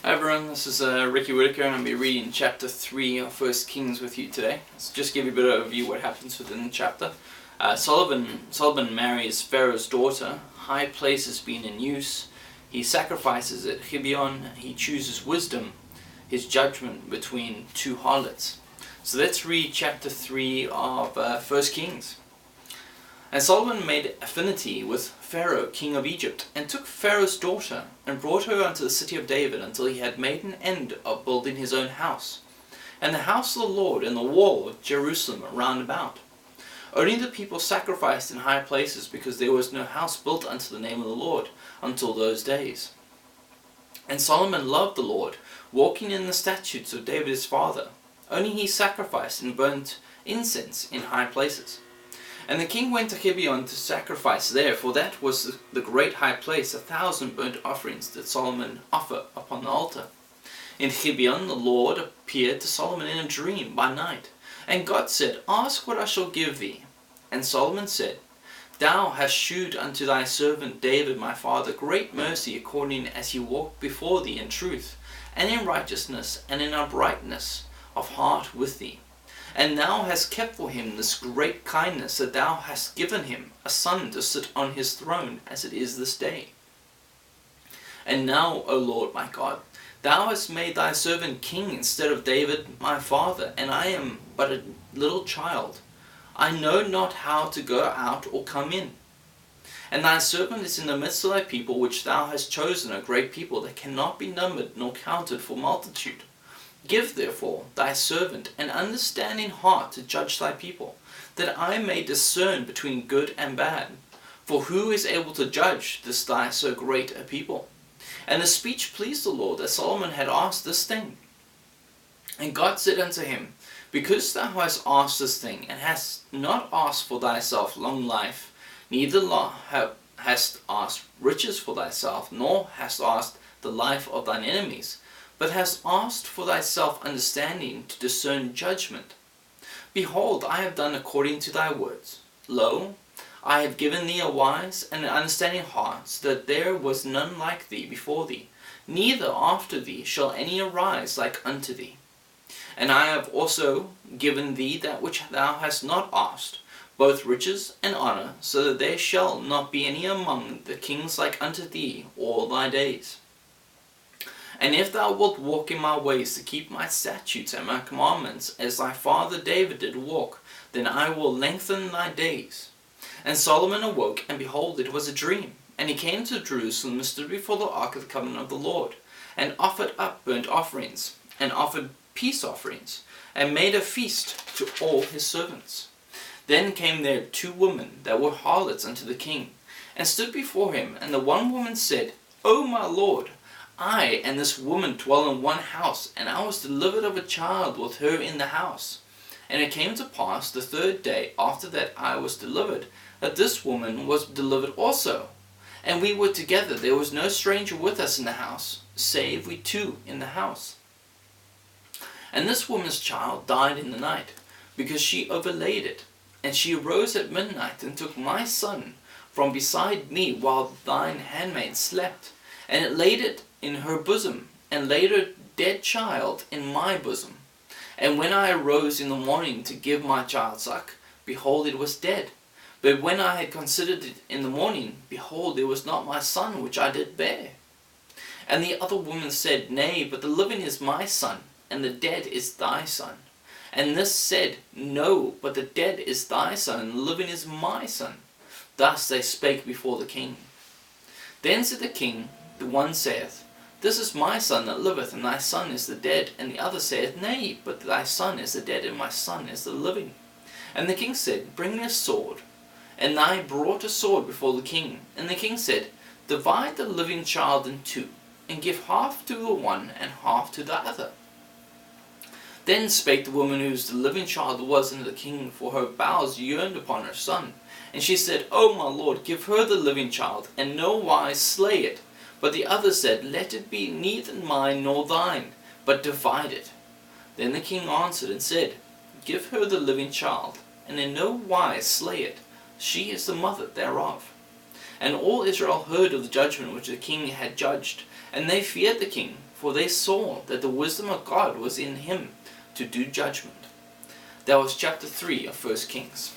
Hi everyone, this is Ricky Whitaker and I'll be reading chapter 3 of 1 Kings with you today. Let's just give you a bit of overview what happens within the chapter. Soloman marries Pharaoh's daughter, high places being in use, he sacrifices at Gibeon, he chooses wisdom, his judgment between two harlots. So let's read chapter 3 of 1 Kings. And Solomon made affinity with Pharaoh, king of Egypt, and took Pharaoh's daughter, and brought her unto the city of David, until he had made an end of building his own house, and the house of the Lord, and the wall of Jerusalem round about. Only the people sacrificed in high places, because there was no house built unto the name of the Lord, until those days. And Solomon loved the Lord, walking in the statutes of David his father. Only he sacrificed and burnt incense in high places. And the king went to Gibeon to sacrifice there, for that was the great high place. 1,000 burnt offerings did Solomon offer upon the altar. In Gibeon the Lord appeared to Solomon in a dream by night. And God said, Ask what I shall give thee. And Solomon said, Thou hast shewed unto thy servant David my father great mercy, according as he walked before thee in truth, and in righteousness, and in uprightness of heart with thee. And thou hast kept for him this great kindness, that thou hast given him a son to sit on his throne, as it is this day. And now, O Lord my God, thou hast made thy servant king instead of David my father, and I am but a little child. I know not how to go out or come in. And thy servant is in the midst of thy people, which thou hast chosen, a great people that cannot be numbered nor counted for multitude. Give therefore thy servant an understanding heart to judge thy people, that I may discern between good and bad. For who is able to judge this thy so great a people? And the speech pleased the Lord, that Solomon had asked this thing. And God said unto him, Because thou hast asked this thing, and hast not asked for thyself long life, neither hast asked riches for thyself, nor hast asked the life of thine enemies, but hast asked for thyself understanding to discern judgment. Behold, I have done according to thy words. Lo, I have given thee a wise and an understanding heart, so that there was none like thee before thee, neither after thee shall any arise like unto thee. And I have also given thee that which thou hast not asked, both riches and honour, so that there shall not be any among the kings like unto thee all thy days. And if thou wilt walk in my ways to keep my statutes and my commandments, as thy father David did walk, then I will lengthen thy days. And Solomon awoke, and behold, it was a dream. And he came to Jerusalem, and stood before the ark of the covenant of the Lord, and offered up burnt offerings, and offered peace offerings, and made a feast to all his servants. Then came there 2 women that were harlots unto the king, and stood before him. And the one woman said, O my lord, I and this woman dwell in one house, and I was delivered of a child with her in the house. And it came to pass the 3rd day after that I was delivered, that this woman was delivered also. And we were together, there was no stranger with us in the house, save we 2 in the house. And this woman's child died in the night, because she overlaid it. And she arose at midnight, and took my son from beside me, while thine handmaid slept, and it laid it in her bosom, and laid her dead child in my bosom. And when I arose in the morning to give my child suck, behold, it was dead. But when I had considered it in the morning, behold, it was not my son which I did bear. And the other woman said, Nay, but the living is my son, and the dead is thy son. And this said, No, but the dead is thy son, and the living is my son. Thus they spake before the king. Then said the king, the one saith, This is my son that liveth, and thy son is the dead. And the other saith, Nay, but thy son is the dead, and my son is the living. And the king said, Bring me a sword. And I brought a sword before the king. And the king said, Divide the living child in 2, and give half to the one, and half to the other. Then spake the woman whose the living child was unto the king, for her bowels yearned upon her son. And she said, O my lord, give her the living child, and no wise slay it. But the other said, Let it be neither mine nor thine, but divide it. Then the king answered and said, Give her the living child, and in no wise slay it. She is the mother thereof. And all Israel heard of the judgment which the king had judged, and they feared the king, for they saw that the wisdom of God was in him to do judgment. That was chapter 3 of 1 Kings.